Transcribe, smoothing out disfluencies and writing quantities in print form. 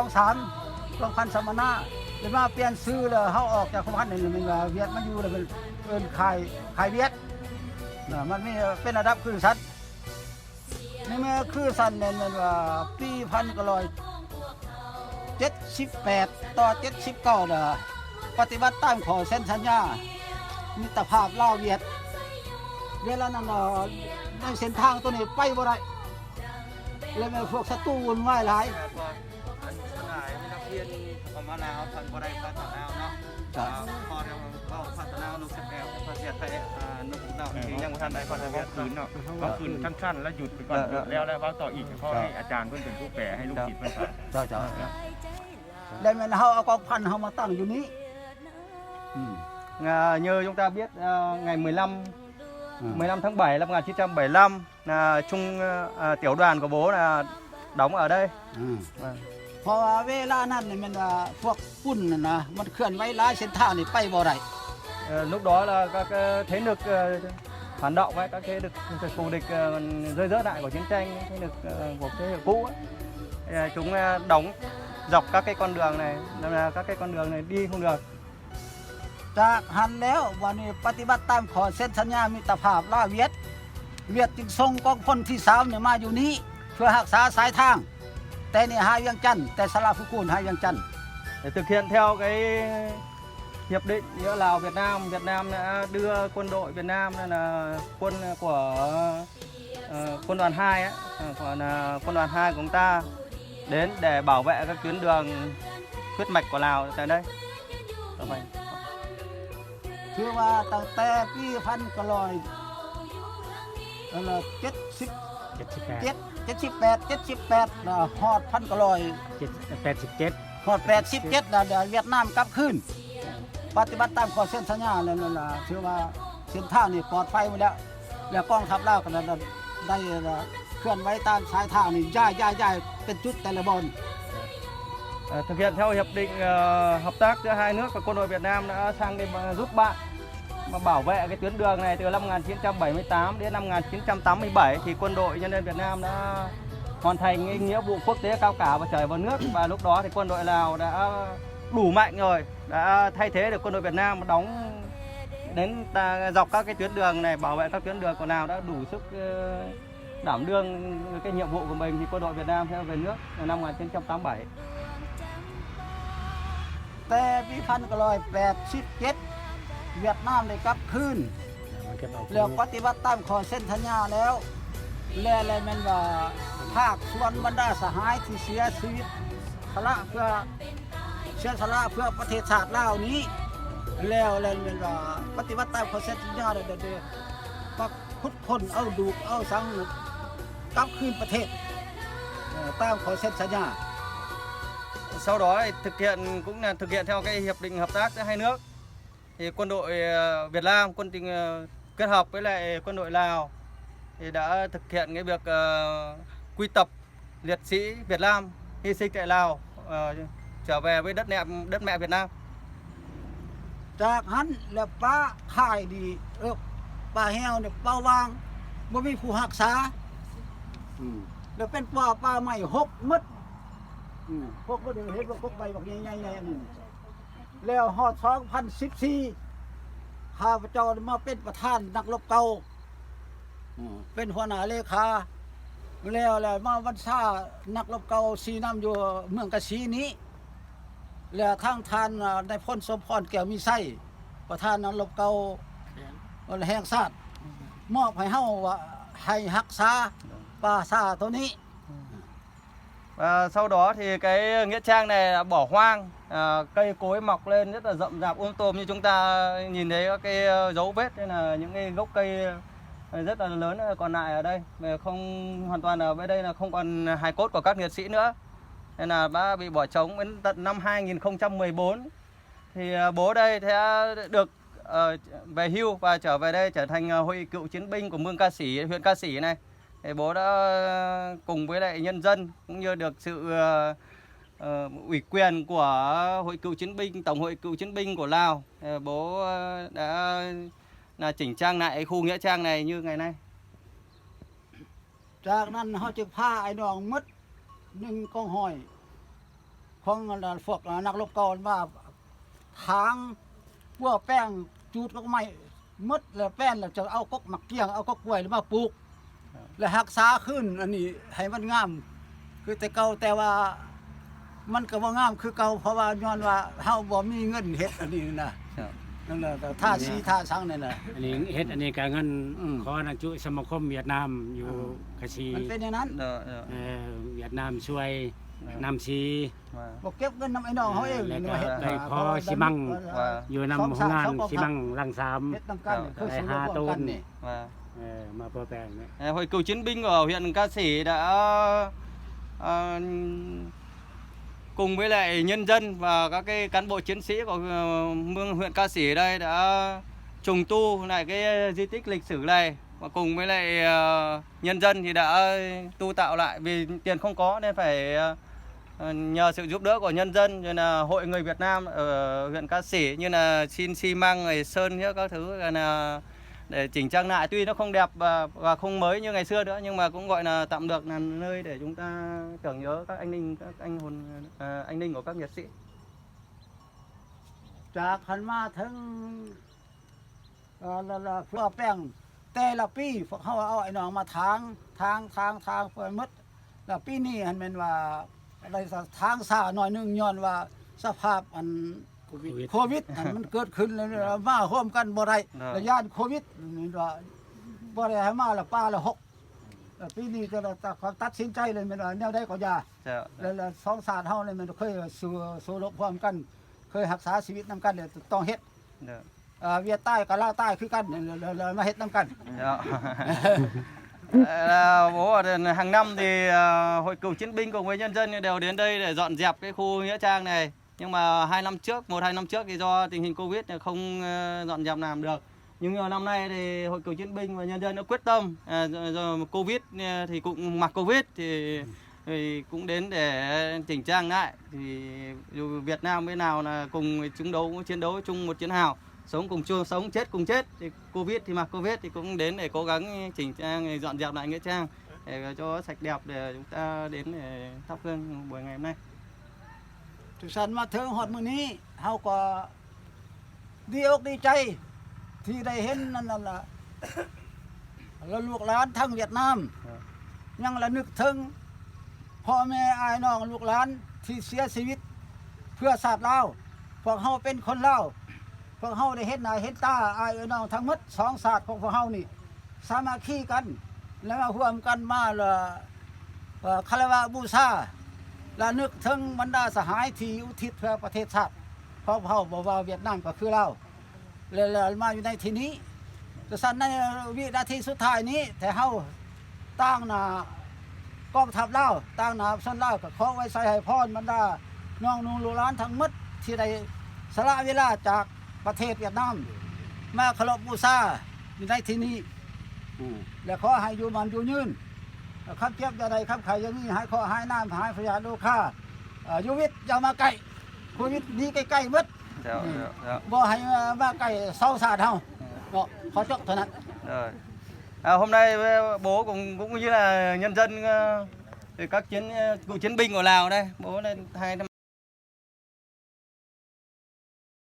23พันสมณะเลยมาเปลี่ยนชื่อเลยเฮาออกจากกองพันนี่มันว่าเวียดมาอยู่แล้วมันเอิ้นค่ายเวียดมันมีเป็นระดับคือสัตว์นี่มันคือสันเนี่ยมันว่าปี1978ต่อ79น่ะปฏิบัติตามข้อเซ็นสัญญามิตรภาพลาวเวียดเวลานั้นในเส้นทางตัวนี้ไปบ่ได้เลยแม่พวกศัตรูวุ่นวายหลายอันสลายมีนักเรียนประมาณnàoพันบ่ได้พัฒนาเนาะพอเราเข้าพัฒนาลูกสแกลประเทศไทยนุกเนาะยังบ่ทันได้พัฒนาคืนเนาะก็คืนสั้นๆแล้วหยุดไปก่อนแล้วว่าต่ออีกเพราะให้อาจารย์เพิ่นเป็นผู้แปลให้ลูกศิษย์เพิ่นฟังเจ้าแล้วแม่นเฮาเอากองพันเฮามาตั้งอยู่นี้như chúng ta biết ngày 15 tháng 7 năm 1975 là trung tiểu đoàn của bố là đóng ở đây. เพราะว่าเวลานั้นนี่มันว่าพวกปุ้นน่ะนะมันเคลื่อนไหวหลายเส้นทางนี่ไปบ่ได้ Lúc đó là các thế lực phản động ấy, các thế lực thù địch rơi rớt lại của chiến tranh, thế lực của thế lực cũ ấy. Chúng đóng dọc các cái con đường này, nên là các cái con đường này đi không được. จากหันแล้ววันนี้ปฏิบัติตามขอเส้นสัญญามิตรภาพลาวเวียดจึงส่งกองพลที่3เนี่ยมาอยู่นี้เพื่อรักษาสายทางแต่นี่หาเวียงจันทน์แต่สลาฟุกูลหาเวียงจันทน์ Để thực hiện theo cái hiệp định giữa Lào Việt Nam đã đưa quân đội Việt Nam nên là quân của quân đoàn 2 ấy, còn quân đoàn 2 của chúng ta đến để bảo vệ các tuyến đường huyết mạch của Lào tại đây. คือว่าตั้งแต่ปี1978ฮอด1987ฮอด87น่ะเวียดนามกลับคืนปฏิบัติตามข้อเซ็นสัญญาแล้วนั่นล่ะถือว่าเส้นทางนี่ปลอดภัยหมดแล้วกองทัพลาวก็ได้เคลื่อนไหวตามสายทางนี่ย้ายเป็นจุดแต่ละบอน Thực hiện theo hiệp định hợp tác giữa hai nước và quân đội Việt Nam đã sang đây giúp bạn mà bảo vệ cái tuyến đường này từ năm 1978 đến năm 1987 thì quân đội nhân dân Việt Nam đã hoàn thành cái nghĩa vụ quốc tế cao cả và chảy vào nước, và lúc đó thì quân đội Lào đã đủ mạnh rồi, đã thay thế được quân đội Việt Nam đóng đến dọc các cái tuyến đường này, bảo vệ các tuyến đường của Lào đã đủ sức đảm đương cái nhiệm vụ của mình, thì quân đội Việt Nam sẽ về nước năm 1987. แต่ปี1987เวียดนามได้กลับคืนแล้วปฏิบัติตามข้อเซ็นสัญญาแล้วและแม่นว่าภาคส่วนบรรดาสหายที่เสียชีวิตเพื่อประเทศชาติลาวนี้แล้วแม่นว่าปฏิบัติตามข้อเซ็นสัญญาได้ปักพุทธคนเอาดูกเอาสังกลับคืนประเทศตามข้อเซ็นสัญญา Sau đó thì cũng là thực hiện theo cái hiệp định hợp tác giữa hai nước, thì quân đội Việt Nam kết hợp với lại quân đội Lào thì đã thực hiện cái việc quy tập liệt sĩ Việt Nam hy sinh tại Lào trở về với đất mẹ Việt Nam. จากนั้นแล้วป้าค่ายดีป้าแฮวเนี่ยป้าวางบ่มีผู้รักษาแล้วเป็นป่าใหม่6มึดพวกก็เห็นว่าพวกใบบักใหญ่ๆอันนี้แล้วฮอด2014ข้าพเจ้ามาเป็นประธานนักรบเก่าเป็นหัวหน้าเลขาแล้วมาวันซ่านักรบเก่าสีน้ำอยู่เมืองกะสีนี้แล้วทางท่านได้พ้นสมพรแก้วมีไส้ประธานนักรบเก่าแห่งชาติมอบให้เฮาว่าให้รักษาป่าซ่าตัวนี้ Và sau đó thì cái nghĩa trang này là bỏ hoang, cây cối mọc lên rất là rậm rạp tùm như chúng ta nhìn thấy các cái dấu vết, nên là những cái gốc cây rất là lớn còn lại ở đây, không hoàn toàn ở bên đây là không còn hài cốt của các liệt sĩ nữa, nên là đã bị bỏ trống. Đến tận năm 2014 thì bố đây sẽ được về hưu và trở về đây trở thành hội cựu chiến binh của Mương Ca Sĩ, huyện Ca Sĩ này. Thì bố đã cùng với lại nhân dân cũng như được sự ủy quyền của hội cựu chiến binh, tổng hội cựu chiến binh của Lào, bố đã chỉnh trang lại khu nghĩa trang này như ngày nay. จากนั้นเขาจะพาไอ้น้องมด1กองห้อย ของพวกนักรบก่อนว่าทางพวกแป้งจูดก็ไม่มดแล้วแป้นแล้วจะเอากกหมักเกี้ยงเอากกกล้วยมาปลูกแล้วรักษาขึ้นอันนี้ให้มันงามคือแต่เก่าแต่ว่ามันก็บ่งามคือเก่าเพราะว่าย้อนว่าเฮาบ่มีเงินเฮ็ดอันนี้นะครับ นั่นแหละก็ท่าสีท่าสังนั่นน่ะ อันนี้เฮ็ดอันนี้ก็เงินขออนุสมาคมเวียดนามอยู่คาชี มันเป็นอย่างนั้น เวียดนามช่วยนำชี บ่เก็บเงินนำไอ้น้องเฮาเอง แล้ว นี่ ก็ มาเฮ็ด ได้พอสิมังอยู่นำโรงงานสิมังรังสาม เฮ็ดนำกันคือสิร่วมกันนี่ มาเพื่อแปลงเนี่ย Hội cựu chiến binh ở huyện Ca Sĩ đã cùng với lại nhân dân và các cái cán bộ chiến sĩ của huyện Ca Sĩ ở đây đã trùng tu lại cái di tích lịch sử này, và cùng với lại nhân dân thì đã tu tạo lại, vì tiền không có nên phải nhờ sự giúp đỡ của nhân dân, như là Hội người Việt Nam ở huyện Ca Sĩ, như là xin xi măng này, sơn các thứ là để chỉnh trang lại, tuy nó không đẹp và không mới như ngày xưa nữa, nhưng mà cũng gọi là tạm được là nơi để chúng ta tưởng nhớ các anh linh, các anh linh của các liệt sĩ. จากขันมาถึงเพื่อแป้งแต่ละปีพวกเขาเอาไอ้น้องมาทางเพื่อมดแล้วปีนี้หันเป็นว่าอะไรทางซาหน่อยนึงย้อนว่าสภาพอันโควิดอันมันเกิดขึ้นแล้วมาร่วมกันบ่ได้ระยะโควิดนี่ว่าบ่ได้ให้มาละป้าละหกปีนี้ก็ตัดสินใจเลยเป็นว่าแนวใดก็อย่าแล้วสองศาสตร์เฮาเลยมันเคยสู้รบพร้อมกันเคยรักษาชีวิตนำกันเลยต้องเฮ็ดเวียดใต้กับลาวใต้คือกันเลยมาเฮ็ดนำกัน Bố hàng năm thì Hội cựu chiến binh cùng với nhân dân đều đến đây để dọn dẹp cái khu nghĩa trang này, nhưng mà 1-2 năm trước thì do tình hình Covid không dọn dẹp làm được, nhưng năm nay thì Hội cựu chiến binh và nhân dân đã quyết tâm, do Covid thì cũng mặc Covid thì cũng đến để chỉnh trang lại, thì dù Việt Nam bên nào là cùng chiến đấu chung một chiến hào, sống cùng chung sống, chết cùng chết, thì Covid thì mặc Covid thì cũng đến để cố gắng chỉnh trang, dọn dẹp lại nghĩa trang để cho sạch đẹp, để chúng ta đến để thắp hương buổi ngày hôm nay. ทุกสันมาถึงฮอดมื้อนี้เฮาก็ดีอกดีใจที่ได้เห็นนั่นล่ะแล้วลูกหลานทั้งเวียดนามยังระลึกถึงพ่อแม่อ้ายน้องลูกหลานที่เสียชีวิตเพื่อชาติลาวพวกเฮาเป็นคนลาวพวกเฮาได้เห็นหน้าเห็นตาอ้ายน้องทั้งหมดสองชาติของพวกเฮานี่สามัคคีกันแล้วมาร่วมกันมาคารวะบูชาและนึกถึงบรรดาสหายที่อุทิศเพื่อประเทศชาติเพราะเฮาบอกว่าเวียดนามก็คือลาวแล้วมาอยู่ในที่นี้แต่สั่นในวินาทีสุดท้ายนี้แต่เฮาตั้งหน้ากองทัพลาวตั้งหน้าชนลาวก็ขอไว้ใส่ให้พรบรรดาน้องนุ่งลูกหลานทั้งหมดที่ได้สละเวลาจากประเทศเวียดนามมาเคารพบูชาอยู่ในที่นี้และขอให้อยู่มันอยู่ยืนคำเจ็บจะใดคำไข่ยังมีหายคอหายน้ำหายพยาโลคาอยู่วิทย์อย่ามาใกล้โควิดนี้ใกล้ๆมืดบ่ให้มาใกล้เศร้าศาสตร์เฮาเนาะขอจบเท่านั้น Hôm nay bố cũng như là nhân dân các cựu chiến binh của Lào đây, bố lên 2